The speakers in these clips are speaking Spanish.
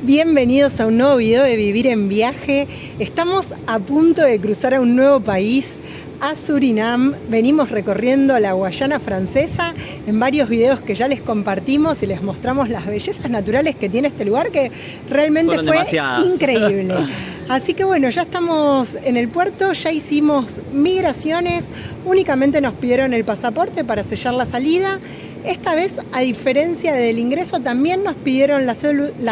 Bienvenidos a un nuevo video de Vivir en Viaje. Estamos a punto de cruzar a un nuevo país, a Surinam. Venimos recorriendo la Guayana Francesa en varios videos que ya les compartimos y les mostramos las bellezas naturales que tiene este lugar, que realmente fue increíble. Así que bueno, ya estamos en el puerto, ya hicimos migraciones, únicamente nos pidieron el pasaporte para sellar la salida. Esta vez, a diferencia del ingreso, también nos pidieron la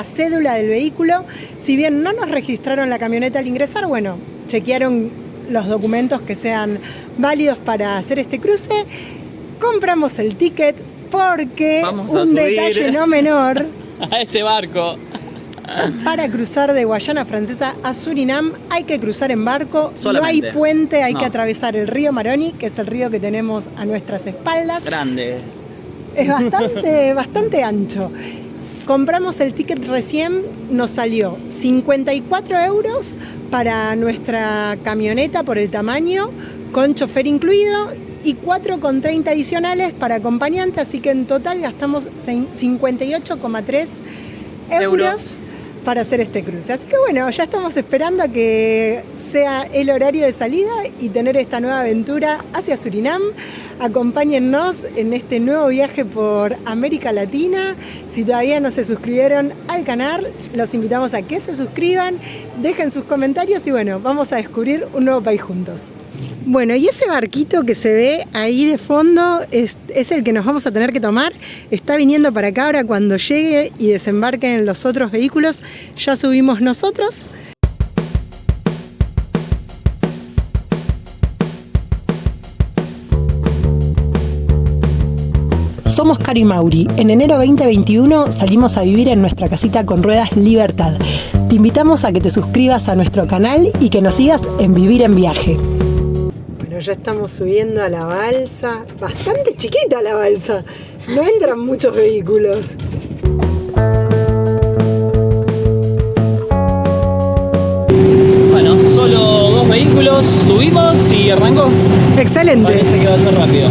cédula del vehículo. Si bien no nos registraron la camioneta al ingresar, bueno, chequearon los documentos que sean válidos para hacer este cruce. Compramos el ticket porque un detalle no menor a ese barco. Para cruzar de Guayana Francesa a Surinam hay que cruzar en barco. Solamente. No hay puente, hay que atravesar el río Maroni, que es el río que tenemos a nuestras espaldas. Grande. Es bastante ancho. Compramos el ticket recién, nos salió 54 euros para nuestra camioneta por el tamaño, con chofer incluido, y 4,30 adicionales para acompañante, así que en total gastamos 58,3 euros para hacer este cruce. Así que bueno, ya estamos esperando a que sea el horario de salida y tener esta nueva aventura hacia Surinam. Acompáñennos en este nuevo viaje por América Latina. Si todavía no se suscribieron al canal, los invitamos a que se suscriban, dejen sus comentarios y bueno, vamos a descubrir un nuevo país juntos. Bueno, y ese barquito que se ve ahí de fondo es el que nos vamos a tener que tomar. Está viniendo para acá. Ahora cuando llegue y desembarquen los otros vehículos, ya subimos nosotros. Somos Caro y Mauri. En enero 2021 salimos a vivir en nuestra casita con ruedas Libertad. Te invitamos a que te suscribas a nuestro canal y que nos sigas en Vivir en Viaje. Bueno, ya estamos subiendo a la balsa. Bastante chiquita la balsa. No entran muchos vehículos. Bueno, solo 2 vehículos, subimos y arrancó. Excelente. Parece que va a ser rápido.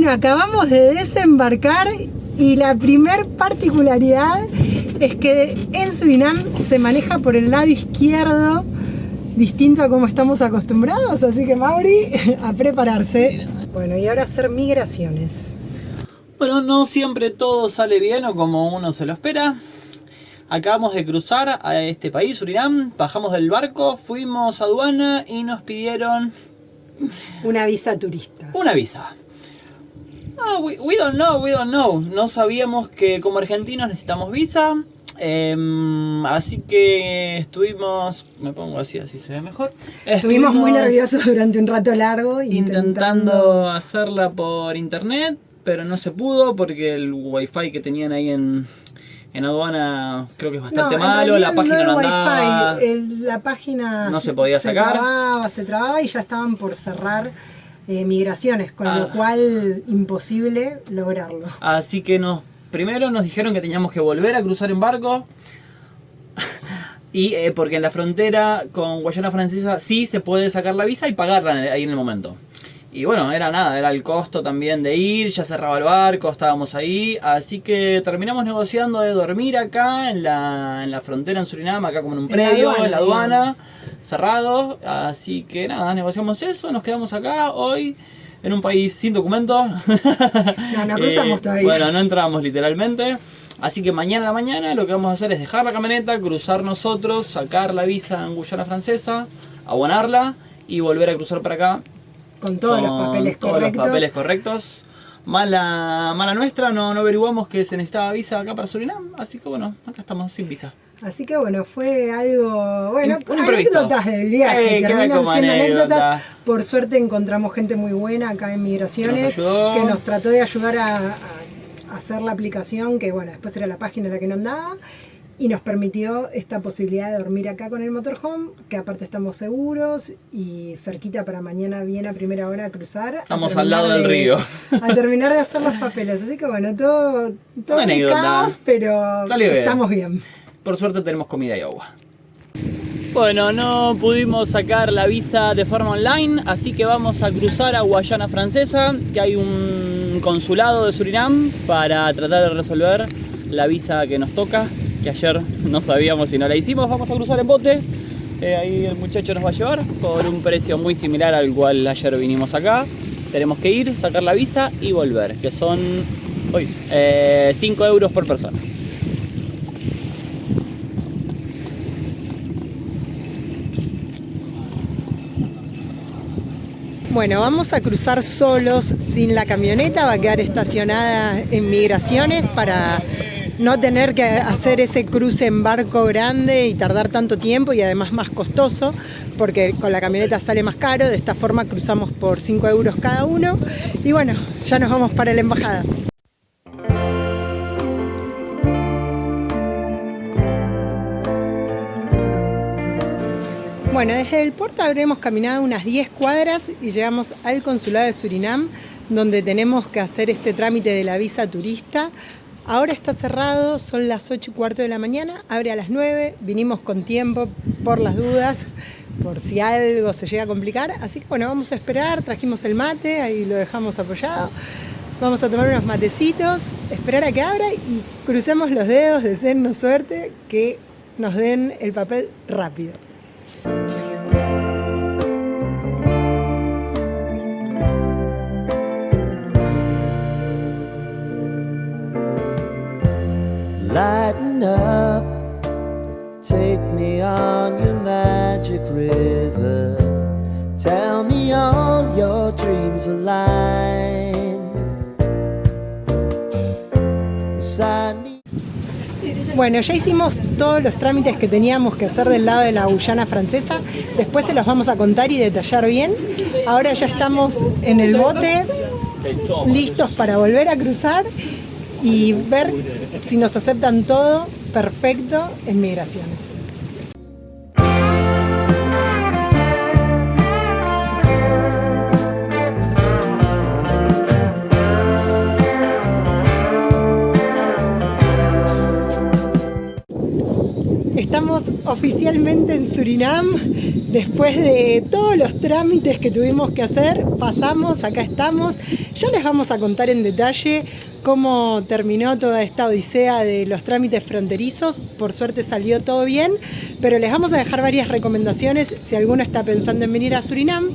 Acabamos de desembarcar y la primer particularidad es que en Surinam se maneja por el lado izquierdo, distinto a como estamos acostumbrados, así que Mauri, a prepararse. Bueno, y ahora hacer migraciones. Bueno, no siempre todo sale bien o como uno se lo espera. Acabamos de cruzar a este país, Surinam, bajamos del barco, fuimos a aduana y nos pidieron... una visa turista. Una visa. No, we don't know. No sabíamos que como argentinos necesitamos visa. Así que estuvimos... Me pongo así se ve mejor. Estuvimos muy nerviosos durante un rato largo intentando hacerla por internet, pero no se pudo porque el wifi que tenían ahí en aduana creo que es bastante malo. La página no andaba. La página no se podía sacar. Se trababa y ya estaban por cerrar migraciones, con lo cual imposible lograrlo. Así que primero nos dijeron que teníamos que volver a cruzar en barco y porque en la frontera con Guayana Francesa sí se puede sacar la visa y pagarla ahí en el momento. Y bueno, era el costo también de ir, ya cerraba el barco, estábamos ahí, así que terminamos negociando de dormir acá en la frontera en Surinam, acá como en un predio, en la aduana, cerrado, así que nada, negociamos eso, nos quedamos acá hoy en un país sin documentos. No cruzamos todavía. Bueno, no entramos literalmente. Así que mañana a la mañana lo que vamos a hacer es dejar la camioneta, cruzar nosotros, sacar la visa en Guayana Francesa, abonarla y volver a cruzar para acá. Con todos los papeles correctos. Mala nuestra, no averiguamos que se necesitaba visa acá para Surinam, así que bueno, acá estamos sin visa. Así que bueno, fue algo, anécdotas del viaje, terminan siendo anécdotas. Por suerte encontramos gente muy buena acá en Migraciones, que nos trató de ayudar a hacer la aplicación, que bueno, después era la página la que no andaba. y nos permitió esta posibilidad de dormir acá con el motorhome, que aparte estamos seguros y cerquita para mañana bien a primera hora cruzar. Estamos al lado del río. A terminar de hacer los papeles. Así que bueno, todo un caos, pero estamos bien. Por suerte tenemos comida y agua. Bueno, no pudimos sacar la visa de forma online, así que vamos a cruzar a Guayana Francesa, que hay un consulado de Surinam para tratar de resolver la visa que nos toca, que ayer no sabíamos si no la hicimos. Vamos a cruzar en bote, ahí el muchacho nos va a llevar por un precio muy similar al cual ayer vinimos acá. Tenemos que ir, sacar la visa y volver, que son 5 euros por persona. Bueno, vamos a cruzar solos, sin la camioneta, va a quedar estacionada en Migraciones para no tener que hacer ese cruce en barco grande y tardar tanto tiempo y además más costoso, porque con la camioneta sale más caro. De esta forma cruzamos por 5 euros cada uno y bueno, ya nos vamos para la embajada. Bueno, desde el puerto habremos caminado unas 10 cuadras y llegamos al consulado de Surinam, donde tenemos que hacer este trámite de la visa turista. Ahora está cerrado, son las 8:15 de la mañana, abre a las 9, vinimos con tiempo por las dudas, por si algo se llega a complicar. Así que bueno, vamos a esperar, trajimos el mate, ahí lo dejamos apoyado. Vamos a tomar unos matecitos, esperar a que abra y crucemos los dedos, deseennos suerte, que nos den el papel rápido. Lighten up, take me on your magic river. Tell me all your dreams align. Bueno, ya hicimos todos los trámites que teníamos que hacer del lado de la Guayana Francesa. Después se los vamos a contar y detallar bien. Ahora ya estamos en el bote, listos para volver a cruzar y ver si nos aceptan todo perfecto en Migraciones. Estamos oficialmente en Surinam. Después de todos los trámites que tuvimos que hacer, pasamos, acá estamos. Ya les vamos a contar en detalle cómo terminó toda esta odisea de los trámites fronterizos. Por suerte salió todo bien, pero les vamos a dejar varias recomendaciones si alguno está pensando en venir a Surinam.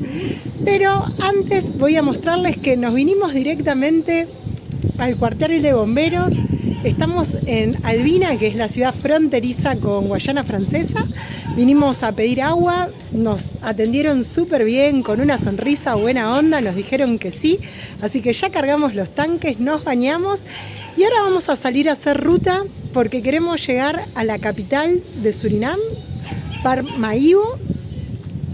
Pero antes voy a mostrarles que nos vinimos directamente al cuartel de bomberos. Estamos en Albina, que es la ciudad fronteriza con Guayana Francesa. Vinimos a pedir agua, nos atendieron súper bien, con una sonrisa, buena onda, nos dijeron que sí. Así que ya cargamos los tanques, nos bañamos y ahora vamos a salir a hacer ruta porque queremos llegar a la capital de Surinam, Paramaribo.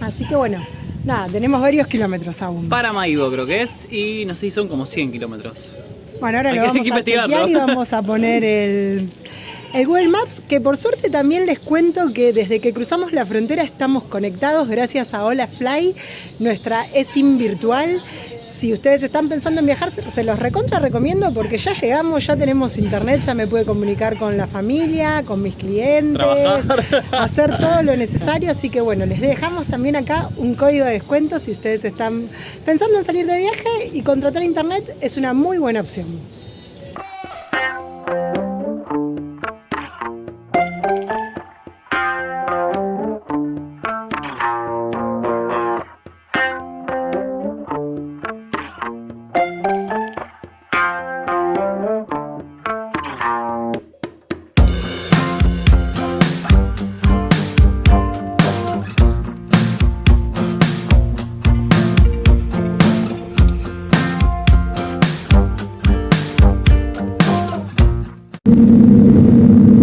Así que bueno, nada, tenemos varios kilómetros aún. Paramaribo creo que es, y no sé si son como 100 kilómetros. Bueno, ahora lo vamos a chequear y vamos a poner el Google Maps, que por suerte también les cuento que desde que cruzamos la frontera estamos conectados gracias a Hola Fly, nuestra eSIM virtual. Si ustedes están pensando en viajar, se los recontra recomiendo porque ya llegamos, ya tenemos internet, ya me puedo comunicar con la familia, con mis clientes, trabajar, hacer todo lo necesario. Así que bueno, les dejamos también acá un código de descuento si ustedes están pensando en salir de viaje y contratar internet, es una muy buena opción.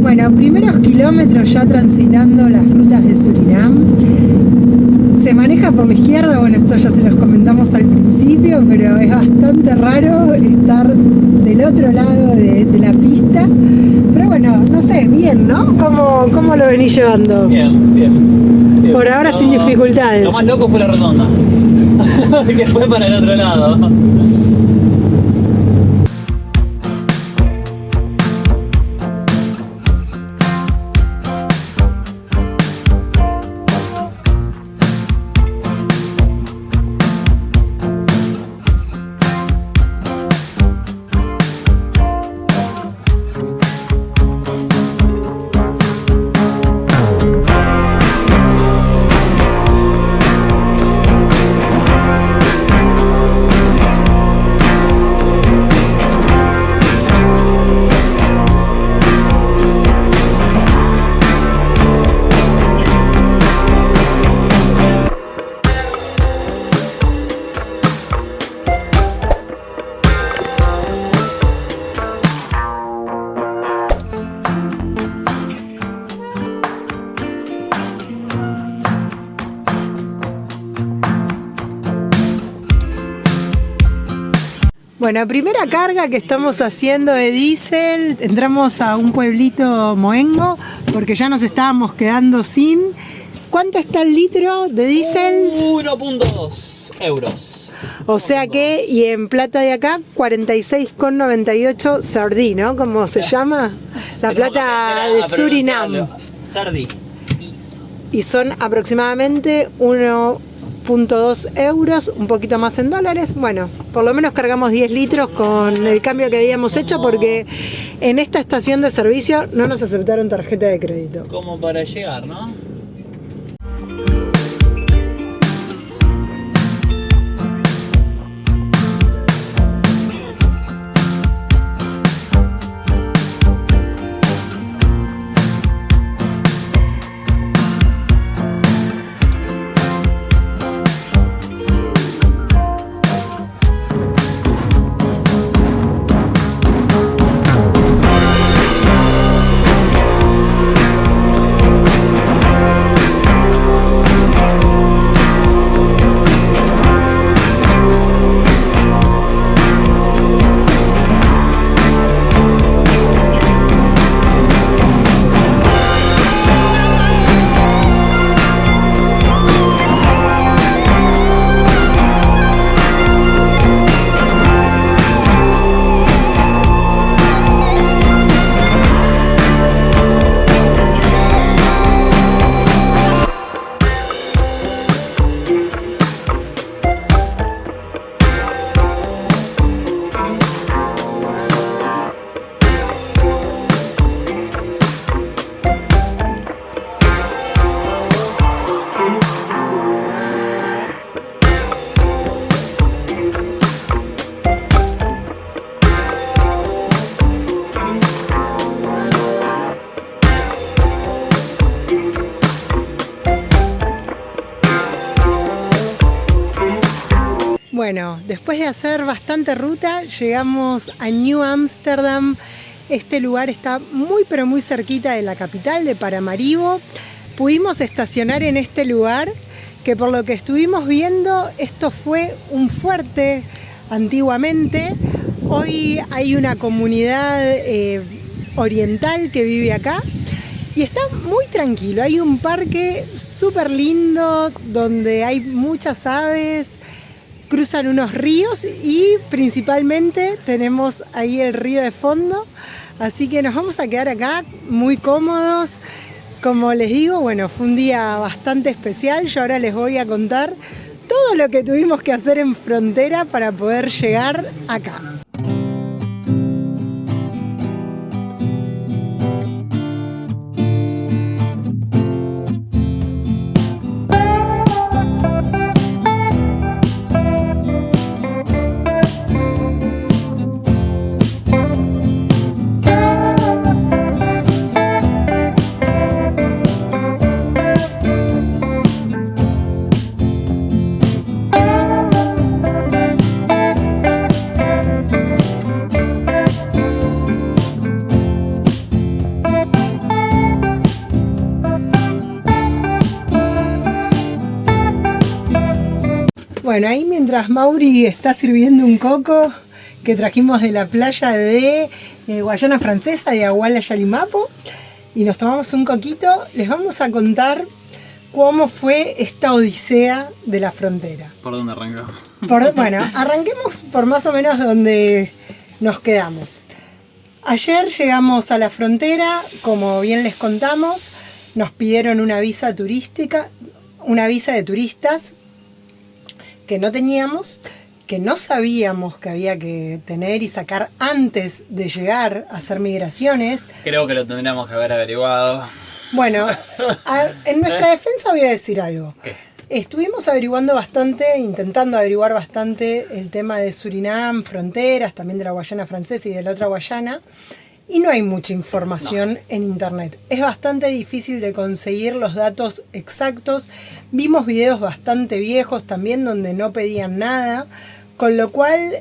Bueno, primeros kilómetros ya transitando las rutas de Surinam. Se maneja por la izquierda, bueno, esto ya se los comentamos al principio, pero es bastante raro estar del otro lado de la pista. Pero bueno, no sé, bien, ¿no? cómo lo venís llevando? Bien. Por ahora sin dificultades. Lo más loco fue la rotonda. Que fue para el otro lado. Bueno, primera carga que estamos haciendo de diésel, entramos a un pueblito Moengo porque ya nos estábamos quedando sin. ¿Cuánto está el litro de diésel? 1.2 euros. O sea que, y en plata de acá, 46,98 sardí, ¿no? ¿Cómo se llama? La plata de Surinam. Sardí. Y son aproximadamente 1.2 euros, un poquito más en dólares. Bueno, por lo menos cargamos 10 litros con el cambio que habíamos hecho porque en esta estación de servicio no nos aceptaron tarjeta de crédito. Como para llegar, ¿no? Bueno, después de hacer bastante ruta, llegamos a New Amsterdam. Este lugar está muy pero muy cerquita de la capital, de Paramaribo. Pudimos estacionar en este lugar, que por lo que estuvimos viendo, esto fue un fuerte antiguamente. Hoy hay una comunidad oriental que vive acá y está muy tranquilo. Hay un parque súper lindo donde hay muchas aves, cruzan unos ríos y principalmente tenemos ahí el río de fondo, así que nos vamos a quedar acá muy cómodos. Como les digo, bueno, fue un día bastante especial. Yo ahora les voy a contar todo lo que tuvimos que hacer en frontera para poder llegar acá. Bueno, ahí mientras Mauri está sirviendo un coco que trajimos de la playa de Guayana Francesa, de Aguala Yalimapo, y nos tomamos un coquito, les vamos a contar cómo fue esta odisea de la frontera. ¿Por dónde arrancamos? Bueno, arranquemos por más o menos donde nos quedamos. Ayer llegamos a la frontera, como bien les contamos, nos pidieron una visa turística, una visa de turistas que no teníamos, que no sabíamos que había que tener y sacar antes de llegar a hacer migraciones. Creo que lo tendríamos que haber averiguado. Bueno, en nuestra defensa voy a decir algo. ¿Qué? Estuvimos averiguando bastante, intentando averiguar bastante el tema de Surinam, fronteras, también de la Guayana Francesa y de la otra Guayana, y no hay mucha información en internet. Es bastante difícil de conseguir los datos exactos. Vimos videos bastante viejos también donde no pedían nada, con lo cual,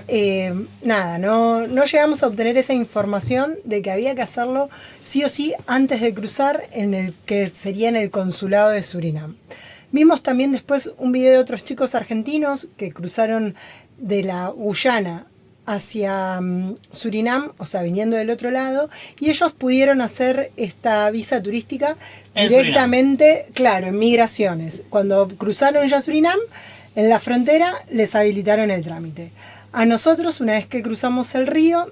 no llegamos a obtener esa información de que había que hacerlo sí o sí antes de cruzar en el que sería en el consulado de Surinam. Vimos también después un video de otros chicos argentinos que cruzaron de la Guyana hacia Surinam, o sea, viniendo del otro lado, y ellos pudieron hacer esta visa turística en directamente, Surinam. Claro, en migraciones. Cuando cruzaron ya Surinam, en la frontera les habilitaron el trámite. A nosotros, una vez que cruzamos el río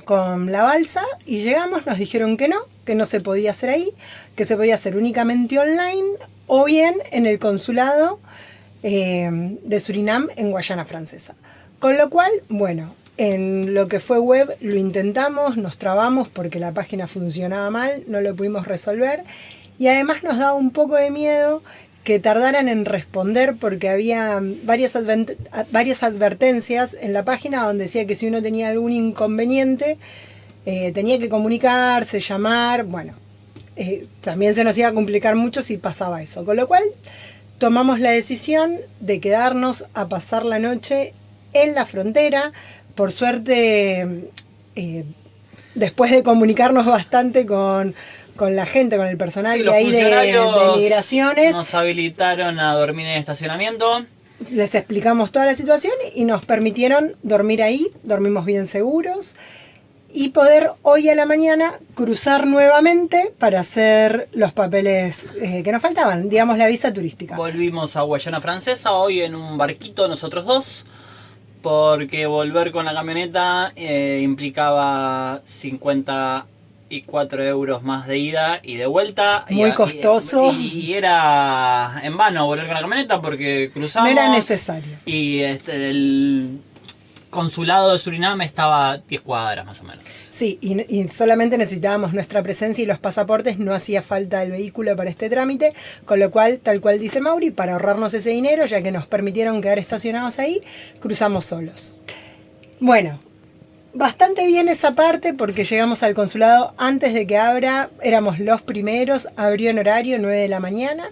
con la balsa y llegamos, nos dijeron que no se podía hacer ahí, que se podía hacer únicamente online o bien en el consulado de Surinam en Guayana Francesa. Con lo cual, bueno, en lo que fue web lo intentamos, nos trabamos porque la página funcionaba mal, no lo pudimos resolver y además nos daba un poco de miedo que tardaran en responder porque había varias advertencias en la página donde decía que si uno tenía algún inconveniente tenía que comunicarse, llamar, bueno, también se nos iba a complicar mucho si pasaba eso, con lo cual tomamos la decisión de quedarnos a pasar la noche en la frontera. Por suerte, después de comunicarnos bastante con la gente, con el personal de ahí de migraciones, nos habilitaron a dormir en el estacionamiento. Les explicamos toda la situación y nos permitieron dormir ahí, dormimos bien seguros y poder hoy a la mañana cruzar nuevamente para hacer los papeles que nos faltaban, digamos la visa turística. Volvimos a Guayana Francesa hoy en un barquito nosotros dos, porque volver con la camioneta implicaba 54 euros más de ida y de vuelta. Muy costoso. Y era en vano volver con la camioneta porque cruzamos. No era necesario. Y el consulado de Surinam estaba a 10 cuadras más o menos. Sí, y solamente necesitábamos nuestra presencia y los pasaportes, no hacía falta el vehículo para este trámite, con lo cual, tal cual dice Mauri, para ahorrarnos ese dinero, ya que nos permitieron quedar estacionados ahí, cruzamos solos. Bueno, bastante bien esa parte porque llegamos al consulado antes de que abra, éramos los primeros, abrió en horario 9 de la mañana,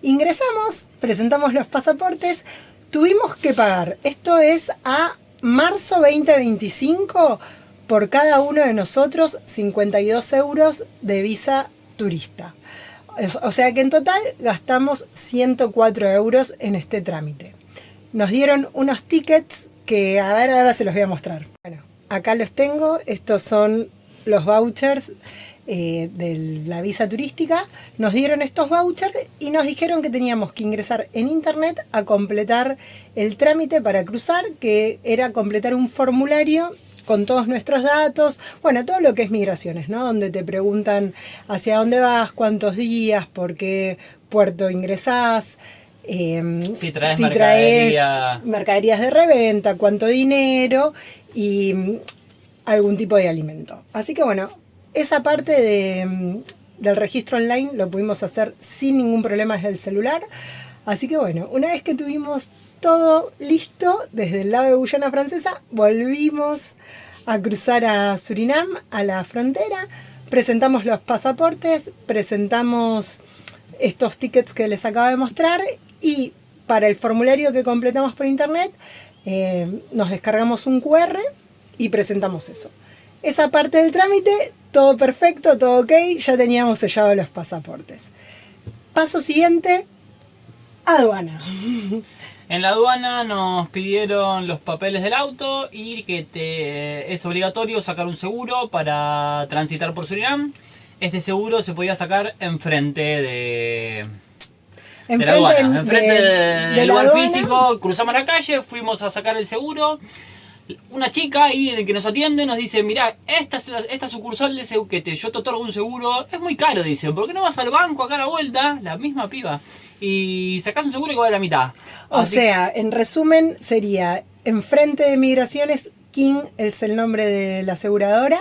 ingresamos, presentamos los pasaportes, tuvimos que pagar, esto es a marzo 2025, por cada uno de nosotros 52 euros de visa turista. O sea que en total gastamos 104 euros en este trámite. Nos dieron unos tickets que, a ver, ahora se los voy a mostrar. Bueno, acá los tengo, estos son los vouchers de la visa turística. Nos dieron estos vouchers y nos dijeron que teníamos que ingresar en internet a completar el trámite para cruzar, que era completar un formulario con todos nuestros datos, bueno, todo lo que es migraciones, ¿no? Donde te preguntan hacia dónde vas, cuántos días, por qué puerto ingresás, si traes mercaderías de reventa, cuánto dinero y algún tipo de alimento. Así que bueno, esa parte del registro online lo pudimos hacer sin ningún problema desde el celular. Así que bueno, una vez que tuvimos todo listo desde el lado de Guyana Francesa, volvimos a cruzar a Surinam, a la frontera, presentamos los pasaportes, presentamos estos tickets que les acabo de mostrar y para el formulario que completamos por internet nos descargamos un QR y presentamos eso. Esa parte del trámite, todo perfecto, todo ok, ya teníamos sellados los pasaportes. Paso siguiente, aduana. En la aduana nos pidieron los papeles del auto y que es obligatorio sacar un seguro para transitar por Surinam. este seguro se podía sacar enfrente de la Enfrente aduana, enfrente de del la lugar aduana. físico. Cruzamos la calle, fuimos a sacar el seguro. Una chica ahí en el que nos atiende nos dice, mirá, esta sucursal de que yo te otorgo un seguro, es muy caro, dice, ¿por qué no vas al banco acá a la vuelta? La misma piba. Y sacás un seguro que vale la mitad. O Así sea, en resumen, sería enfrente de Migraciones, King es el nombre de la aseguradora,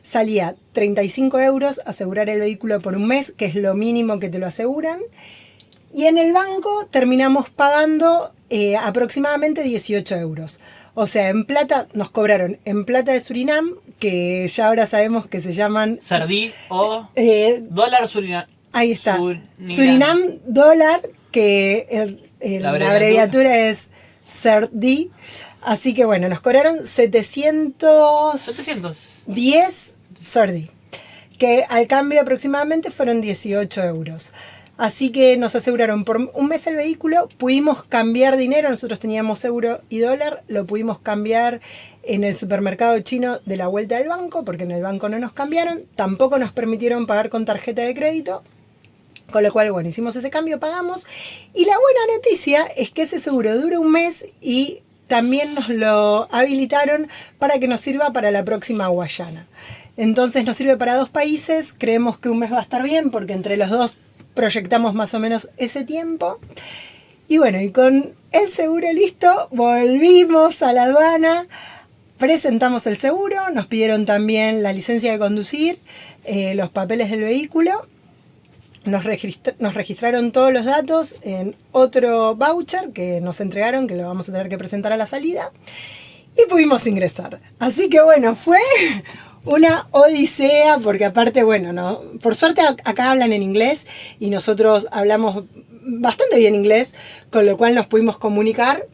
salía 35 euros asegurar el vehículo por un mes, que es lo mínimo que te lo aseguran, y en el banco terminamos pagando aproximadamente 18 euros. O sea, en plata nos cobraron en plata de Surinam, que ya ahora sabemos que se llaman... Sardí o dólar Surinam. Ahí está. Surinam dólar, que la abreviatura es SERDI. Así que bueno, nos cobraron 710 SERDI, que al cambio aproximadamente fueron 18 euros. Así que nos aseguraron por un mes el vehículo, pudimos cambiar dinero, nosotros teníamos euro y dólar, lo pudimos cambiar en el supermercado chino de la vuelta del banco, porque en el banco no nos cambiaron, tampoco nos permitieron pagar con tarjeta de crédito, con lo cual, bueno, hicimos ese cambio, pagamos, y la buena noticia es que ese seguro dura un mes y también nos lo habilitaron para que nos sirva para la próxima Guayana. Entonces nos sirve para 2 países, creemos que un mes va a estar bien, porque entre los dos proyectamos más o menos ese tiempo. Y bueno, y con el seguro listo, volvimos a la aduana, presentamos el seguro, nos pidieron también la licencia de conducir, los papeles del vehículo, nos registraron todos los datos en otro voucher que nos entregaron, que lo vamos a tener que presentar a la salida, y pudimos ingresar. Así que bueno, fue una odisea, porque aparte, bueno, no, por suerte acá hablan en inglés y nosotros hablamos bastante bien inglés, con lo cual nos pudimos comunicar.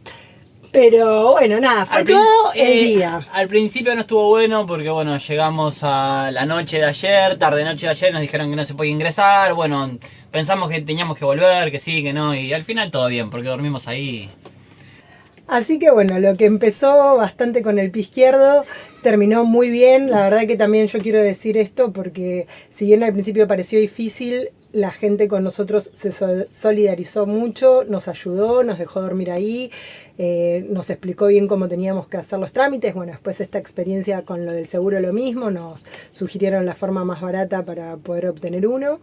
Pero bueno, nada, fue todo el día. Al principio no estuvo bueno porque, bueno, llegamos a la noche de ayer, tarde-noche de ayer, nos dijeron que no se podía ingresar. Bueno, pensamos que teníamos que volver, que sí, que no, y al final todo bien, porque dormimos ahí. Así que bueno, lo que empezó bastante con el pie izquierdo terminó muy bien. La verdad que también yo quiero decir esto porque si bien al principio pareció difícil, la gente con nosotros se solidarizó mucho, nos ayudó, nos dejó dormir ahí, nos explicó bien cómo teníamos que hacer los trámites. Bueno, después esta experiencia con lo del seguro lo mismo, nos sugirieron la forma más barata para poder obtener uno.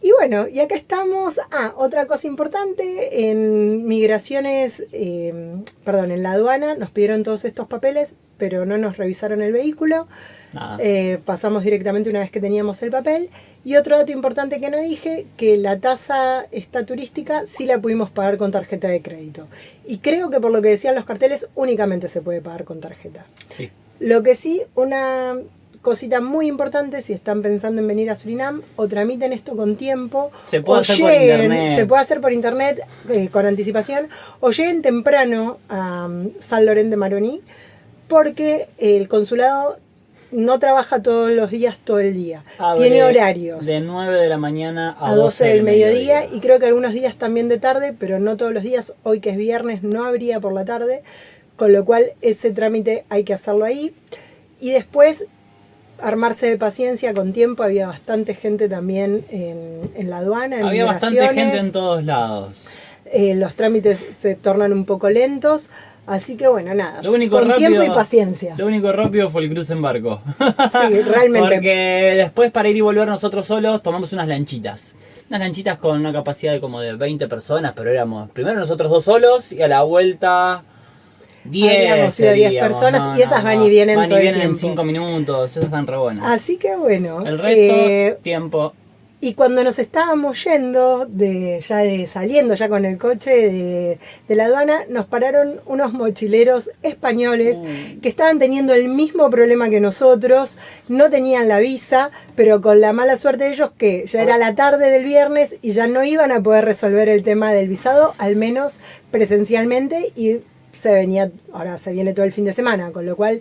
Y bueno, y acá estamos. Otra cosa importante, en migraciones, en la aduana nos pidieron todos estos papeles, pero no nos revisaron el vehículo. Pasamos directamente una vez que teníamos el papel. Y otro dato importante que no dije, que la tasa esta turística sí la pudimos pagar con tarjeta de crédito. Y creo que por lo que decían los carteles, únicamente se puede pagar con tarjeta. Sí. Lo que sí, una cosita muy importante, si están pensando en venir a Surinam, o tramiten esto con tiempo, se puede hacer por internet. Se puede hacer por internet con anticipación, o lleguen temprano a San Lorenzo de Maroni, porque el consulado no trabaja todos los días, todo el día. Tiene horarios. De 9 de la mañana a 12 del mediodía, y creo que algunos días también de tarde, pero no todos los días. Hoy que es viernes no habría por la tarde, con lo cual ese trámite hay que hacerlo ahí. Y después armarse de paciencia, con tiempo. Había bastante gente también en la aduana, en había bastante gente en todos lados. Los trámites se tornan un poco lentos, así que bueno, nada, con rápido, tiempo y paciencia. Lo único rápido fue el cruce en barco. Sí, realmente. Porque después, para ir y volver nosotros solos, tomamos unas lanchitas. Unas lanchitas con una capacidad de como de 20 personas, pero éramos primero nosotros 2 solos y a la vuelta 10. Habíamos sido 10 personas, y esas van y vienen todo el tiempo. En 5 minutos, esas están re buenas. Así que bueno. El resto, tiempo. Y cuando nos estábamos yendo, saliendo ya con el coche de la aduana, nos pararon unos mochileros españoles que estaban teniendo el mismo problema que nosotros, no tenían la visa, pero con la mala suerte de ellos que ya era la tarde del viernes y ya no iban a poder resolver el tema del visado, al menos presencialmente, y ahora se viene todo el fin de semana, con lo cual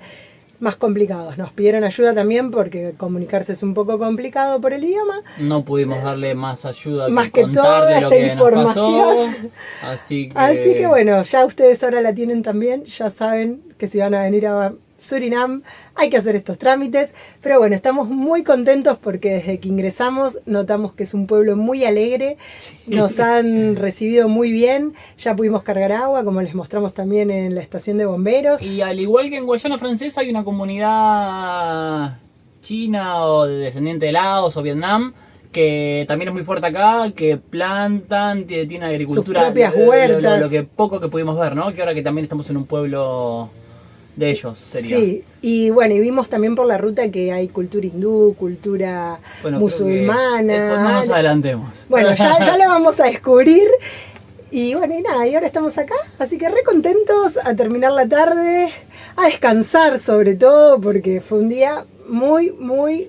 más complicados. Nos pidieron ayuda también porque comunicarse es un poco complicado por el idioma. No pudimos darle más ayuda más que toda esta información. Así que bueno, ya ustedes ahora la tienen también, ya saben que si van a venir a Surinam hay que hacer estos trámites, pero bueno, estamos muy contentos porque desde que ingresamos notamos que es un pueblo muy alegre, nos han recibido muy bien, ya pudimos cargar agua, como les mostramos también en la estación de bomberos. Y al igual que en Guayana Francesa hay una comunidad china o de descendiente de Laos o Vietnam que también es muy fuerte acá, que plantan, tiene agricultura, sus propias huertas. Lo que poco que pudimos ver, ¿no? Que ahora que también estamos en un pueblo de ellos, sería. Sí, y bueno, y vimos también por la ruta que hay cultura hindú, cultura musulmana. Eso no nos adelantemos. Bueno, ya lo vamos a descubrir. Y bueno, y nada, y ahora estamos acá, así que re contentos a terminar la tarde, a descansar sobre todo, porque fue un día muy, muy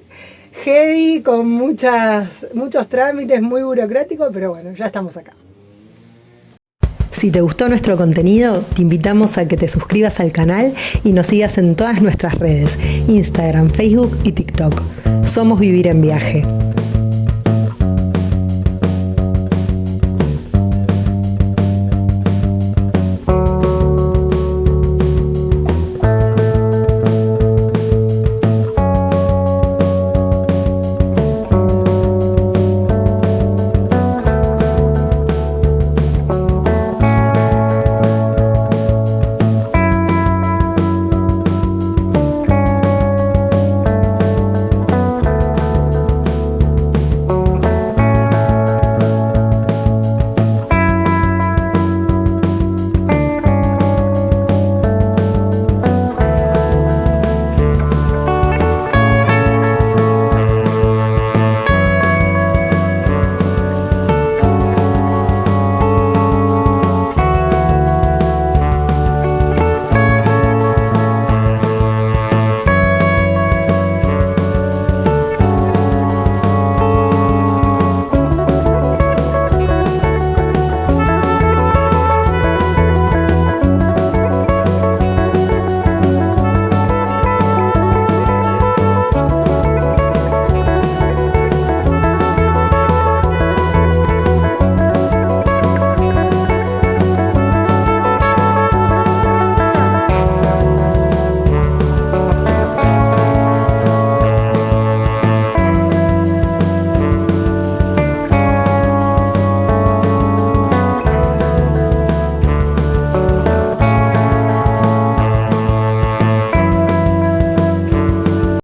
heavy, con muchos trámites, muy burocrático, pero bueno, ya estamos acá. Si te gustó nuestro contenido, te invitamos a que te suscribas al canal y nos sigas en todas nuestras redes, Instagram, Facebook y TikTok. Somos Vivir en Viaje.